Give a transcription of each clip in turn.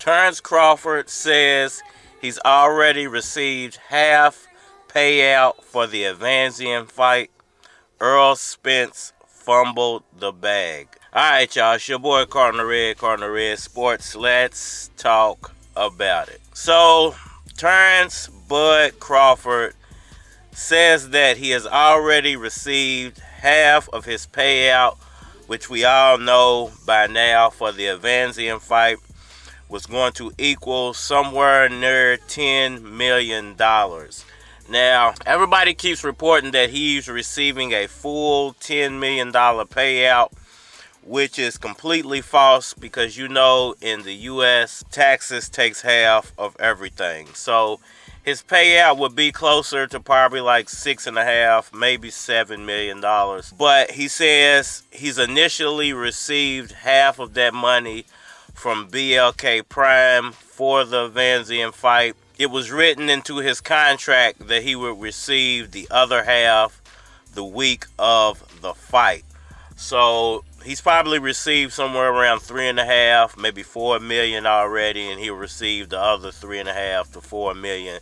Terence Crawford says he's already received half payout for the Avanesyan fight. Errol Spence fumbled the bag. Alright, y'all. It's your boy Cardinal Red Sports. Let's talk about it. So, Terence Bud Crawford says that he has already received half of his payout, which we all know by now for the Avanesyan fight was going to equal somewhere near $10 million. Now, everybody keeps reporting that he's receiving a full $10 million payout, which is completely false because you know in the U.S. taxes takes half of everything. So his payout would be closer to probably like $6.5, maybe $7 million. But he says he's initially received half of that money from BLK Prime for the Avanesyan fight. It was written into his contract that he would receive the other half the week of the fight. So he's probably received somewhere around $3.5, maybe $4 million already, and he'll receive the other $3.5 to $4 million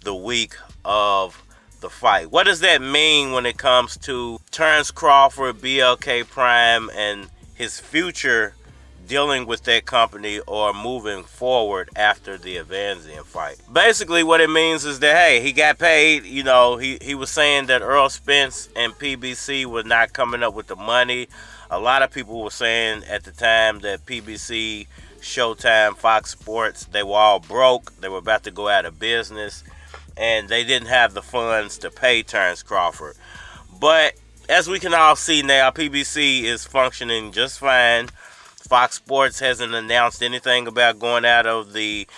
the week of the fight. What does that mean when it comes to Terence Crawford, BLK Prime, and his future dealing with that company or moving forward after the Avanesyan fight? Basically what it means is that, hey, he got paid. You know, he was saying that Errol Spence and PBC were not coming up with the money. A lot of people were saying at the time that PBC, Showtime, Fox Sports, they were all broke. They were about to go out of business, and they didn't have the funds to pay Terence Crawford. But as we can all see now, PBC is functioning just fine. Fox Sports hasn't announced anything about going out of the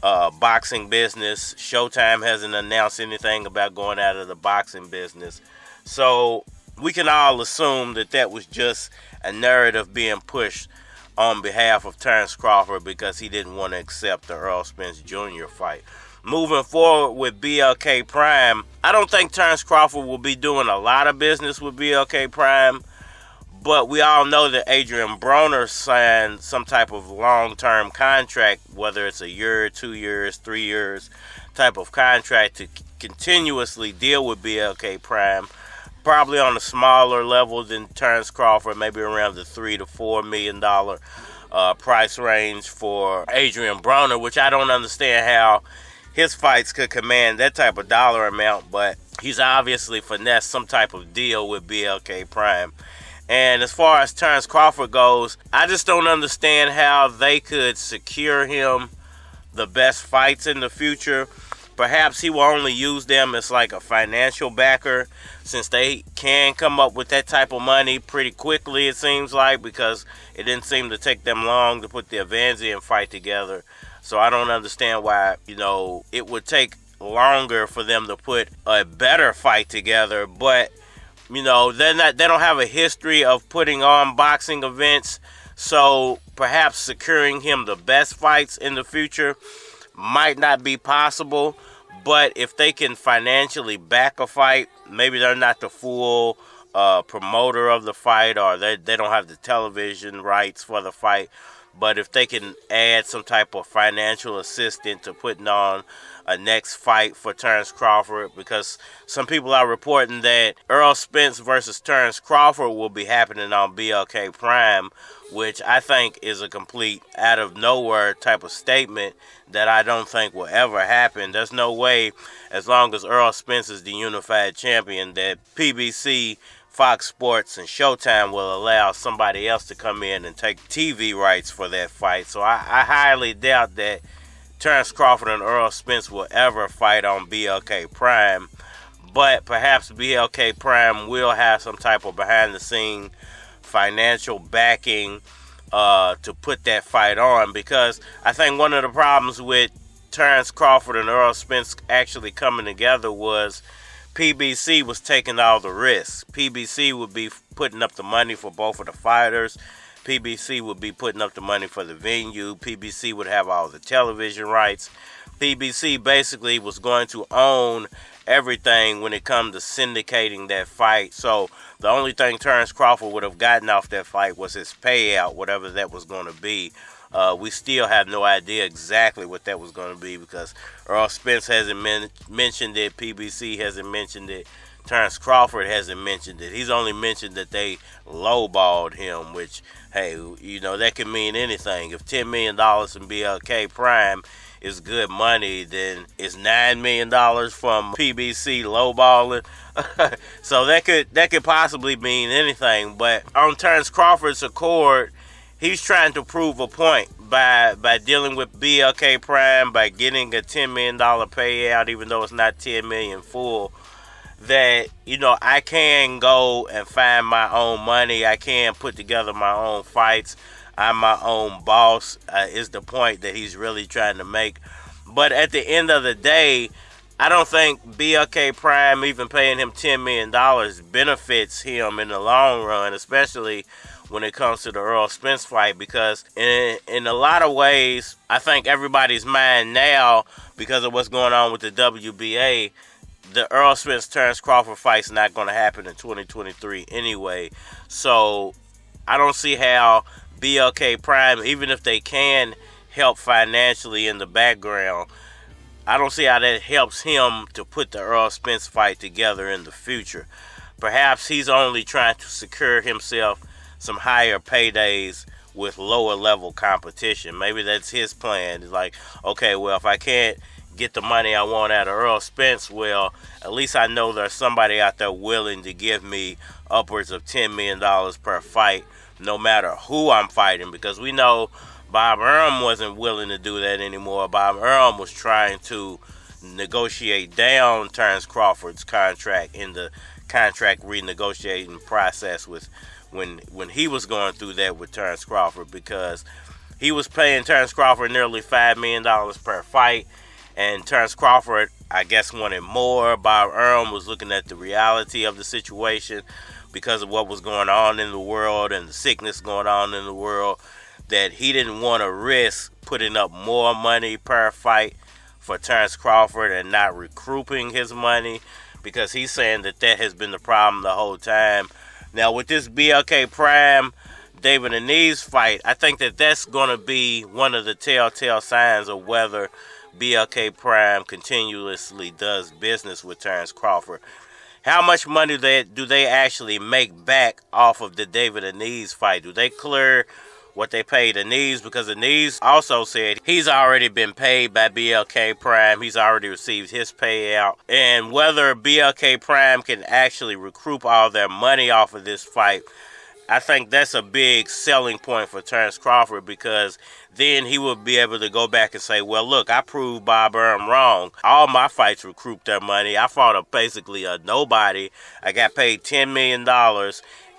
boxing business. Showtime hasn't announced anything about going out of the boxing business. So we can all assume that that was just a narrative being pushed on behalf of Terence Crawford because he didn't want to accept the Errol Spence Jr. fight. Moving forward with BLK Prime, I don't think Terence Crawford will be doing a lot of business with BLK Prime. But we all know that Adrian Broner signed some type of long-term contract, whether it's a year, 2 years, 3 years type of contract to continuously deal with BLK Prime, probably on a smaller level than Terence Crawford, maybe around the $3 to $4 million price range for Adrian Broner, which I don't understand how his fights could command that type of dollar amount, but he's obviously finessed some type of deal with BLK Prime. And as far as Terence Crawford goes, I just don't understand how they could secure him the best fights in the future. Perhaps he will only use them as like a financial backer, since they can come up with that type of money pretty quickly, it seems like, because it didn't seem to take them long to put the Avanesyan fight together. So I don't understand why, it would take longer for them to put a better fight together. But they don't have a history of putting on boxing events, so perhaps securing him the best fights in the future might not be possible. But if they can financially back a fight, maybe they're not the full promoter of the fight, or they don't have the television rights for the fight. But if they can add some type of financial assistance to putting on a next fight for Terence Crawford, because some people are reporting that Errol Spence versus Terence Crawford will be happening on BLK Prime, which I think is a complete out of nowhere type of statement that I don't think will ever happen. There's no way, as long as Errol Spence is the unified champion, that PBC, Fox Sports, and Showtime will allow somebody else to come in and take TV rights for that fight. So I highly doubt that Terence Crawford and Errol Spence will ever fight on BLK Prime. But perhaps BLK Prime will have some type of behind-the-scene financial backing to put that fight on, because I think one of the problems with Terence Crawford and Errol Spence actually coming together was PBC was taking all the risks. PBC would be putting up the money for both of the fighters. PBC would be putting up the money for the venue. PBC would have all the television rights. PBC basically was going to own everything when it comes to syndicating that fight. So the only thing Terence Crawford would have gotten off that fight was his payout, whatever that was going to be. We still have no idea exactly what that was going to be because Errol Spence hasn't mentioned it. PBC hasn't mentioned it. Terence Crawford hasn't mentioned it. He's only mentioned that they lowballed him, which, hey, you know, that could mean anything. If $10 million in BLK Prime is good money, then it's $9 million from PBC lowballing. So that could possibly mean anything. But on Terence Crawford's accord, he's trying to prove a point by dealing with BLK Prime, by getting a $10 million payout, even though it's not $10 million full. That, you know, I can go and find my own money. I can put together my own fights. I'm my own boss, is the point that he's really trying to make. But at the end of the day, I don't think BLK Prime even paying him $10 million benefits him in the long run, especially when it comes to the Errol Spence fight, because in a lot of ways, I think everybody's mind now, because of what's going on with the WBA, the Errol Spence Terence Crawford fight's not going to happen in 2023 anyway. So I don't see how BLK Prime, even if they can help financially in the background, I don't see how that helps him to put the Errol Spence fight together in the future. Perhaps he's only trying to secure himself some higher paydays with lower level competition. Maybe that's his plan. It's like, okay, well, if I can't get the money I want out of Errol Spence, well, at least I know there's somebody out there willing to give me upwards of $10 million per fight, no matter who I'm fighting, because we know Bob Arum wasn't willing to do that anymore. Bob Arum was trying to negotiate down Terence Crawford's contract in the contract renegotiating process with when he was going through that with Terence Crawford, because he was paying Terence Crawford nearly $5 million per fight. And Terence Crawford, I guess, wanted more. Bob Arum was looking at the reality of the situation because of what was going on in the world and the sickness going on in the world, that he didn't want to risk putting up more money per fight for Terence Crawford and not recouping his money, because he's saying that has been the problem the whole time. Now, with this BLK Prime David Avanesyan fight, I think that's going to be one of the telltale signs of whether BLK Prime continuously does business with Terence Crawford. How much money do they actually make back off of the David Avanesyan fight? Do they clear what they paid Avanesyan? Because Avanesyan also said he's already been paid by BLK Prime. He's already received his payout. And whether BLK Prime can actually recoup all their money off of this fight, I think that's a big selling point for Terence Crawford, because then he will be able to go back and say, well, look, I proved Bob Arum wrong. All my fights recouped their money. I fought basically a nobody. I got paid $10 million,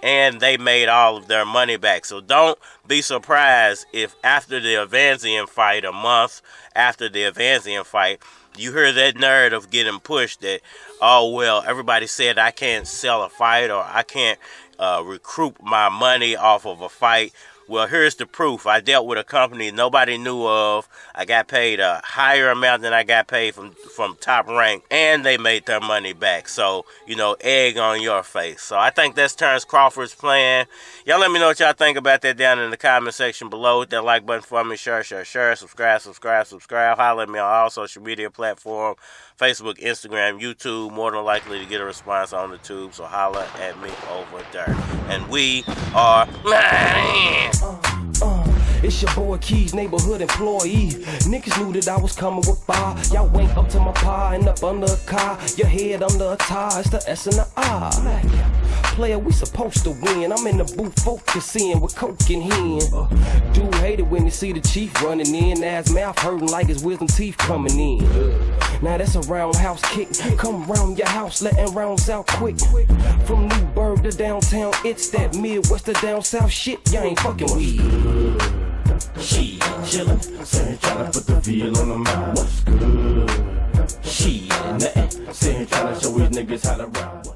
and they made all of their money back. So don't be surprised if after the Avanesyan fight, a month after the Avanesyan fight, you hear that narrative getting pushed that, oh, well, everybody said I can't sell a fight or I can't recoup my money off of a fight. Well, here's the proof. I dealt with a company nobody knew of. I got paid a higher amount than I got paid from Top Rank, and they made their money back. So, you know, egg on your face. So I think that's Terence Crawford's plan. Y'all let me know what y'all think about that down in the comment section below. Hit that like button for me. Share. Subscribe. Holler at me on all social media platforms. Facebook, Instagram, YouTube. More than likely to get a response on the tube. So holler at me over there. And we are It's your boy Keys, neighborhood employee. Niggas knew that I was coming with fire. Y'all went up to my pie and up under a car. Your head under a tie, it's the S and the I. Player, we supposed to win. I'm in the booth focusing with coke in hand. Dude hate it when you see the chief running in. Ass mouth hurting like his wisdom teeth coming in. Now that's a roundhouse kick. Come round your house, letting rounds out quick. From Newburgh to downtown, it's that Midwest to down south shit. Y'all ain't fucking with. She chillin', saying tryna put the feel on the mind. What's good? She nothing, saying tryna show his niggas how to ride.